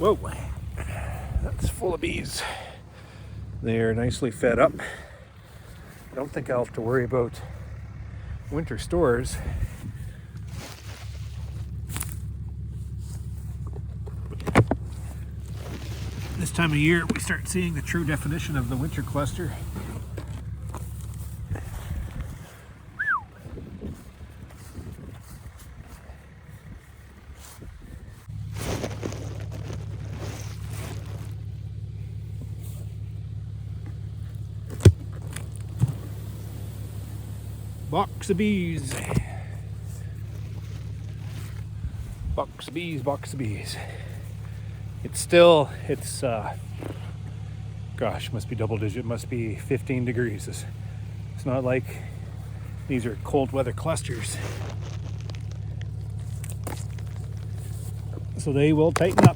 Whoa, that's full of bees. They're nicely fed up. I don't think I'll have to worry about winter stores. This time of year, we start seeing the true definition of the winter cluster. Box of bees. Box of bees, box of bees. It's gosh, must be double digit, must be 15 degrees. It's not like these are cold weather clusters. So they will tighten up.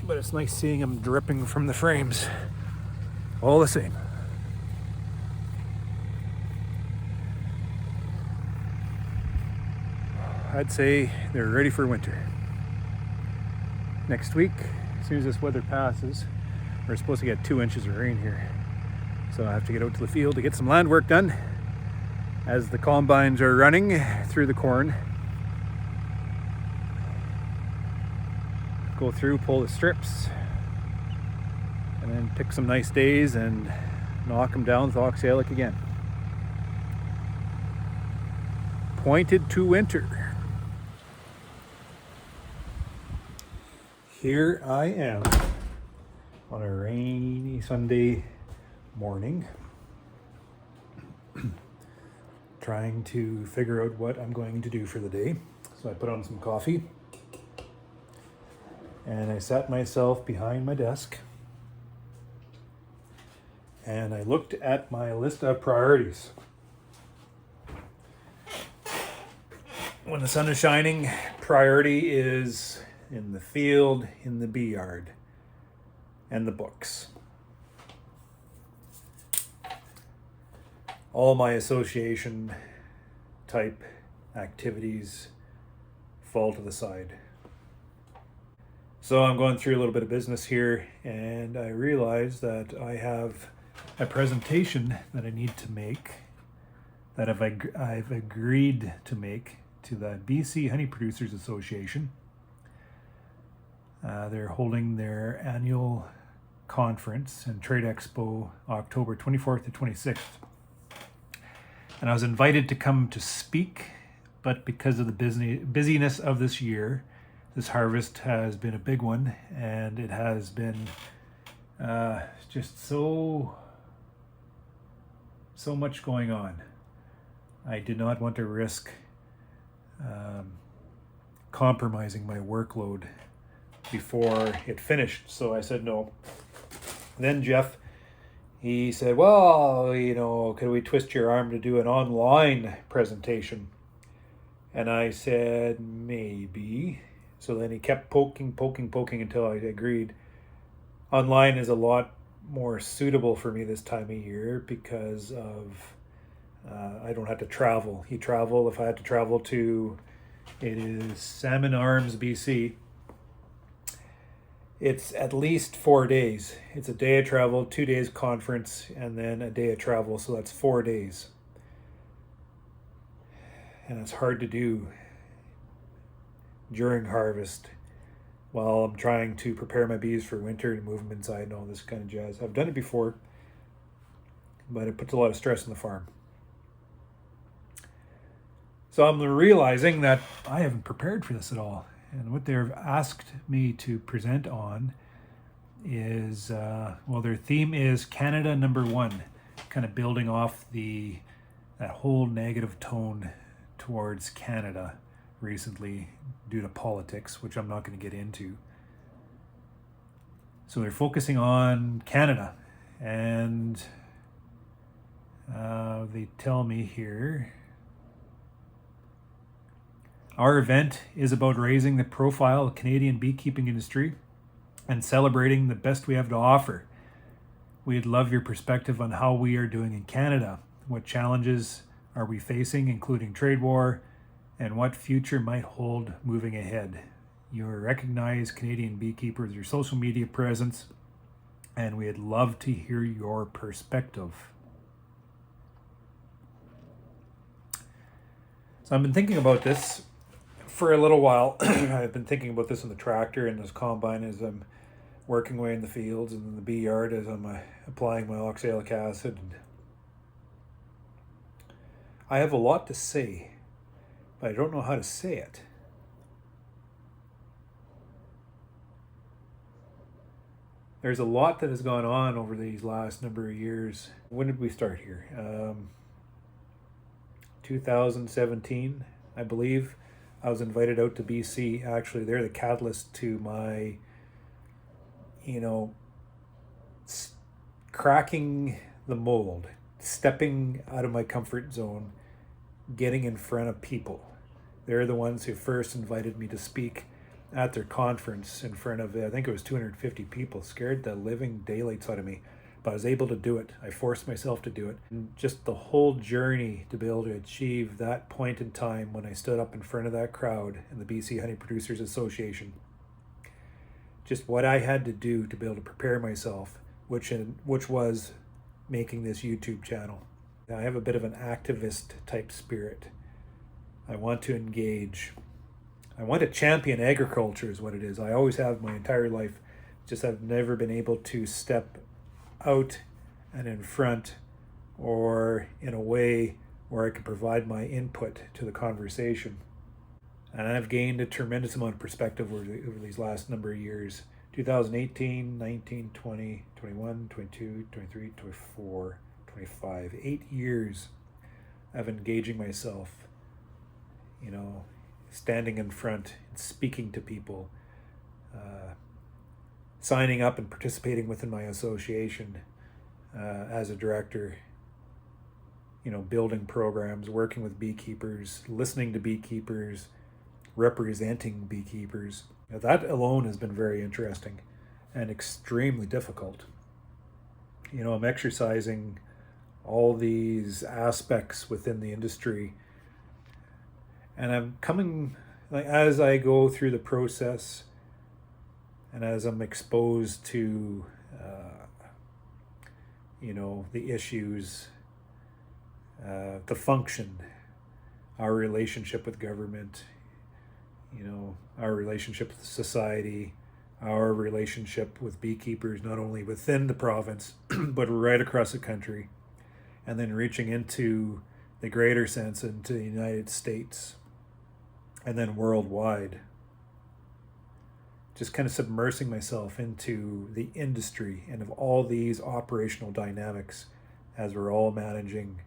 But it's nice seeing them dripping from the frames. All the same. I'd say they're ready for winter. Next week, as soon as this weather passes, we're supposed to get 2 inches of rain here. So I have to get out to the field to get some land work done as the combines are running through the corn. Go through, pull the strips, and then pick some nice days and knock them down with oxalic again. Pointed to winter. Here I am on a rainy Sunday morning, trying to figure out what I'm going to do for the day. So I put on some coffee and I sat myself behind my desk and I looked at my list of priorities. When the sun is shining, priority is in the field, in the bee yard, and the books. All my association type activities fall to the side. So I'm going through a little bit of business here, and I realize that I have a presentation that I need to make, that I've agreed to make to the BC Honey Producers Association. They're holding their annual conference and trade expo October 24th to 26th. And I was invited to come to speak, but because of the busyness of this year, this harvest has been a big one, and it has been just so much going on. I did not want to risk compromising my workload before it finished, so I said no. Then Jeff, he said, well, could we twist your arm to do an online presentation? And I said, maybe. So then he kept poking until I agreed. Online is a lot more suitable for me this time of year because of I don't have to travel. If I had to travel to, it is Salmon Arms, BC. It's at least 4 days. It's a day of travel, 2 days conference, and then a day of travel. So that's 4 days. And it's hard to do during harvest while I'm trying to prepare my bees for winter and move them inside and all this kind of jazz. I've done it before, but it puts a lot of stress on the farm. So I'm realizing that I haven't prepared for this at all. And what they've asked me to present on is, their theme is Canada #1, kind of building off that whole negative tone towards Canada recently due to politics, which I'm not going to get into. So they're focusing on Canada, and they tell me here, our event is about raising the profile of the Canadian beekeeping industry and celebrating the best we have to offer. We'd love your perspective on how we are doing in Canada, what challenges are we facing, including trade war, and what future might hold moving ahead? You recognize Canadian Beekeeper with your social media presence, and we'd love to hear your perspective. So I've been thinking about this for a little while. I've been thinking about this in the tractor and this combine as I'm working away in the fields, and in the bee yard as I'm applying my oxalic acid. I have a lot to say, but I don't know how to say it. There's a lot that has gone on over these last number of years. When did we start here? 2017, I believe. I was invited out to BC. Actually, they're the catalyst to my, cracking the mold, stepping out of my comfort zone, getting in front of people. They're the ones who first invited me to speak at their conference in front of, I think it was 250 people. Scared the living daylights out of me, but I was able to do it. I forced myself to do it. And just the whole journey to be able to achieve that point in time when I stood up in front of that crowd in the BC Honey Producers Association, just what I had to do to be able to prepare myself, which was making this YouTube channel. I have a bit of an activist type spirit. I want to engage. I want to champion agriculture is what it is. I always have my entire life. Just I've never been able to step out and in front or in a way where I can provide my input to the conversation. And I've gained a tremendous amount of perspective over these last number of years. 2018, 19, 20, 21, 22, 23, 24, 25. 8 years of engaging myself, standing in front and speaking to people, signing up and participating within my association as a director, building programs, working with beekeepers, listening to beekeepers, representing beekeepers. Now, that alone has been very interesting and extremely difficult. I'm exercising all these aspects within the industry, and I'm coming, as I go through the process and as I'm exposed to the issues, the function, our relationship with government, our relationship with society, our relationship with beekeepers, not only within the province, but right across the country, and then reaching into the greater sense into the United States, and then worldwide. Just kind of submersing myself into the industry and of all these operational dynamics as we're all managing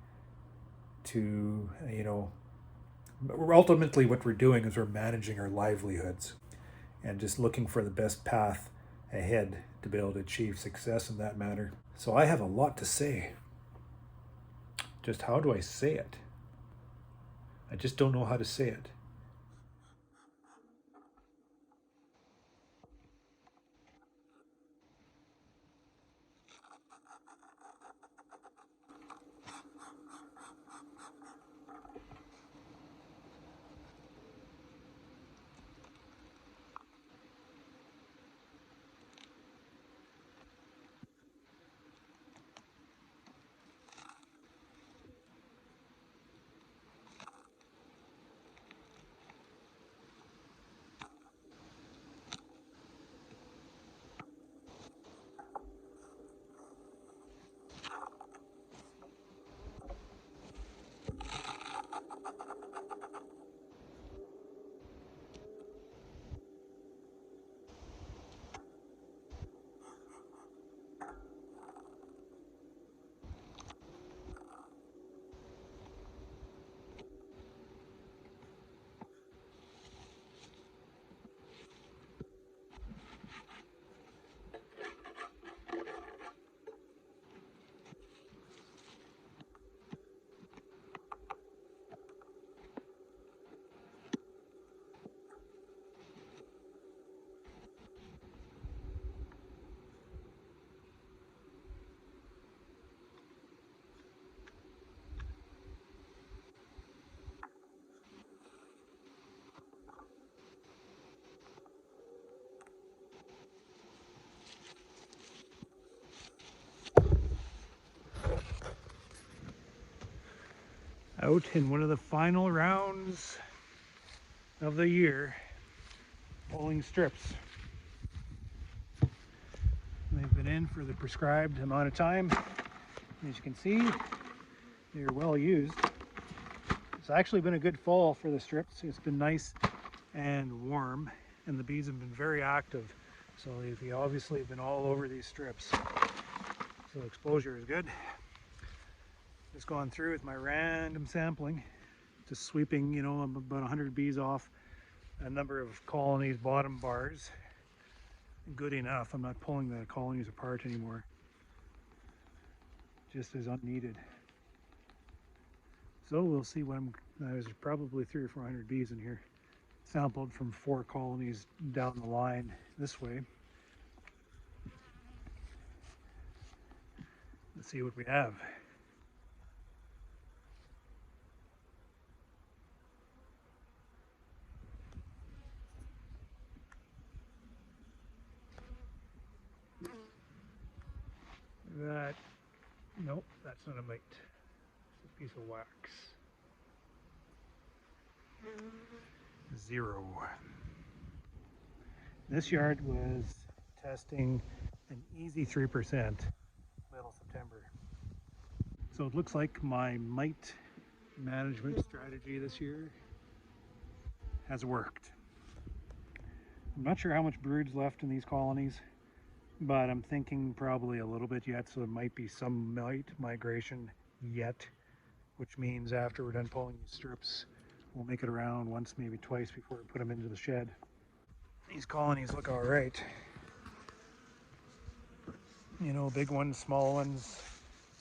to, ultimately what we're doing is we're managing our livelihoods and just looking for the best path ahead to be able to achieve success in that matter. So I have a lot to say. Just how do I say it? I just don't know how to say it. out in one of the final rounds of the year, pulling strips. They've been in for the prescribed amount of time. As you can see, they're well used. It's actually been a good fall for the strips. It's been nice and warm, and the bees have been very active. So they've obviously been all over these strips. So exposure is good. Just gone through with my random sampling, just sweeping, about 100 bees off a number of colonies, bottom bars. Good enough. I'm not pulling the colonies apart anymore, just as unneeded. So we'll see what there's probably 300 or 400 bees in here, sampled from 4 colonies down the line this way. Let's see what we have. Nope, that's not a mite. It's a piece of wax. 0. This yard was testing an easy 3% middle September. So it looks like my mite management strategy this year has worked. I'm not sure how much brood's left in these colonies, but I'm thinking probably a little bit yet, so there might be some mite migration yet, which means after we're done pulling these strips, we'll make it around once, maybe twice before we put them into the shed. These colonies look all right. Big ones, small ones.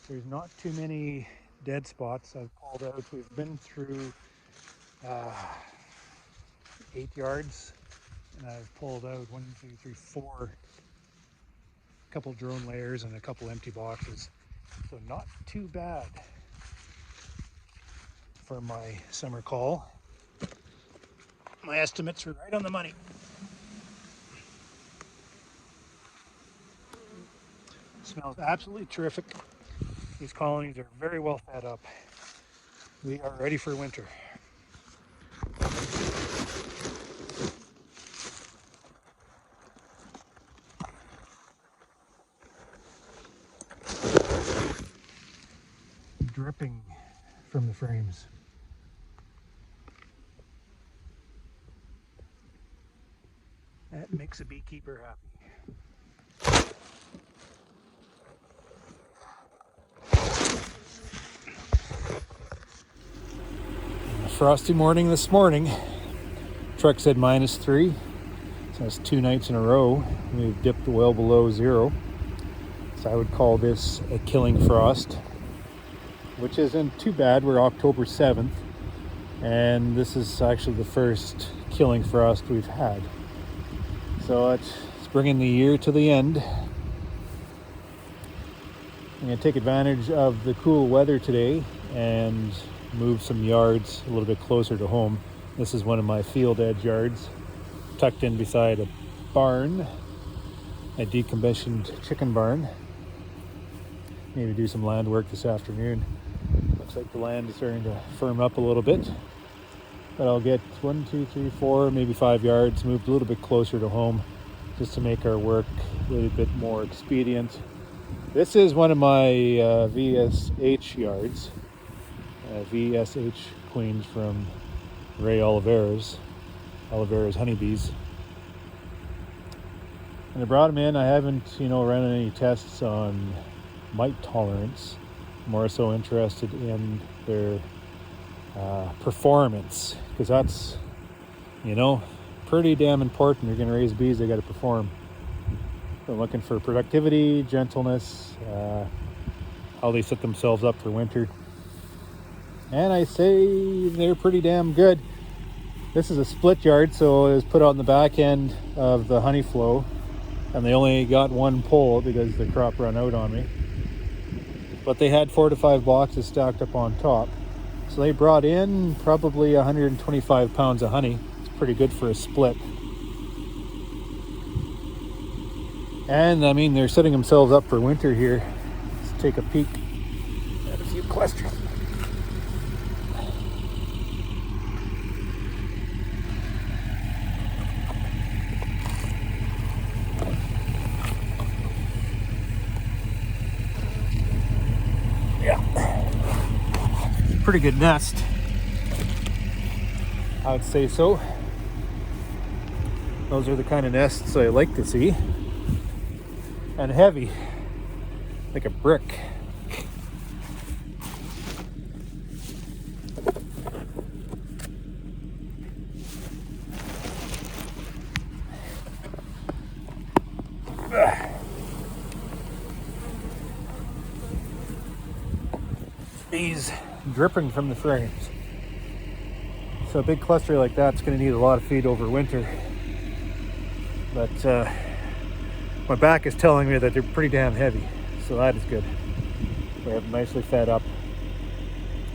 There's not too many dead spots I've pulled out. We've been through 8 yards, and I've pulled out 1, 2, 3, 4, a couple drone layers and a couple empty boxes. So not too bad for my summer call. My estimates were right on the money. Smells absolutely terrific. These colonies are very well fed up. We are ready for winter. Dripping from the frames. That makes a beekeeper happy. Frosty morning this morning. Truck said -3, so that's 2 nights in a row. We've dipped well below 0. So I would call this a killing frost, which isn't too bad. We're October 7th, and this is actually the first killing frost we've had. So it's bringing the year to the end. I'm going to take advantage of the cool weather today and move some yards a little bit closer to home. This is one of my field edge yards, tucked in beside a barn, a decommissioned chicken barn. Maybe do some land work this afternoon. Looks like the land is starting to firm up a little bit, but I'll get 1, 2, 3, 4, maybe 5 yards moved a little bit closer to home, just to make our work a little bit more expedient. This is one of my VSH yards. VSH queens from Ray Oliveira's honeybees. And I brought them in. I haven't, run any tests on mite tolerance. More so interested in their performance, because that's, pretty damn important. You're going to raise bees, they got to perform. So I'm looking for productivity, gentleness, how they set themselves up for winter. And I say they're pretty damn good. This is a split yard, so it was put out in the back end of the honey flow, and they only got 1 pull because the crop ran out on me. But they had 4 to 5 boxes stacked up on top. So they brought in probably 125 pounds of honey. It's pretty good for a split. And they're setting themselves up for winter here. Let's take a peek at a few clusters. pretty good nest. I would say so. Those are the kind of nests I like to see. And heavy, like a brick. Bees dripping from the frames. So a big cluster like that's going to need a lot of feed over winter. But my back is telling me that they're pretty damn heavy, so that is good. They have nicely fed up.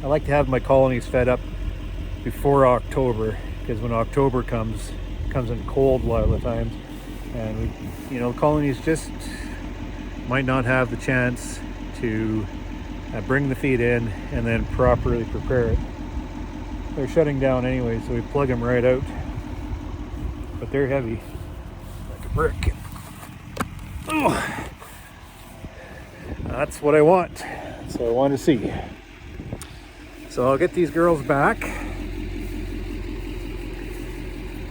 I like to have my colonies fed up before October, because when October comes in cold a lot of the times, and the colonies just might not have the chance to bring the feed in and then properly prepare it. They're shutting down anyway, so we plug them right out. But they're heavy, like a brick. Oh, that's what I want. That's what I want to see. So I'll get these girls back.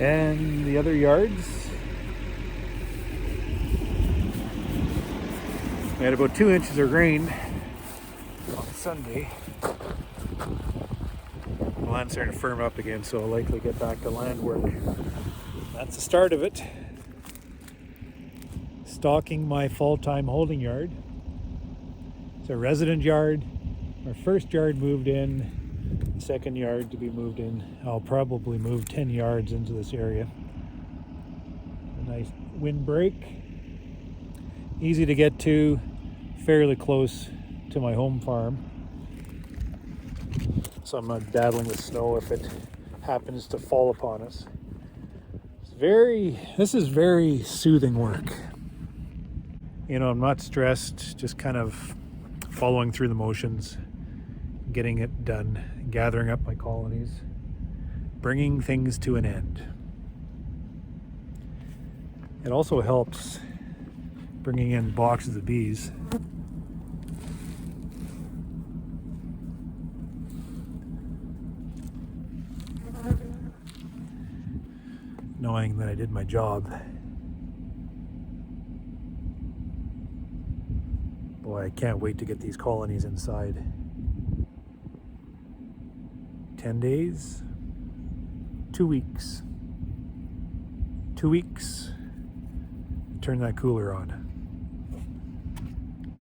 And the other yards, we had about 2 inches of rain on Sunday. The land's starting to firm up again, so I'll likely get back to land work. That's the start of it. Stocking my full-time holding yard. It's a resident yard. Our first yard moved in, second yard to be moved in. I'll probably move 10 yards into this area. A nice windbreak. Easy to get to, fairly close to my home farm. So I'm not daddling with snow if it happens to fall upon us. This is very soothing work. I'm not stressed, just kind of following through the motions, getting it done, gathering up my colonies, bringing things to an end. It also helps bringing in boxes of bees. Knowing that I did my job. Boy, I can't wait to get these colonies inside. 10 days, 2 weeks. 2 weeks, turn that cooler on.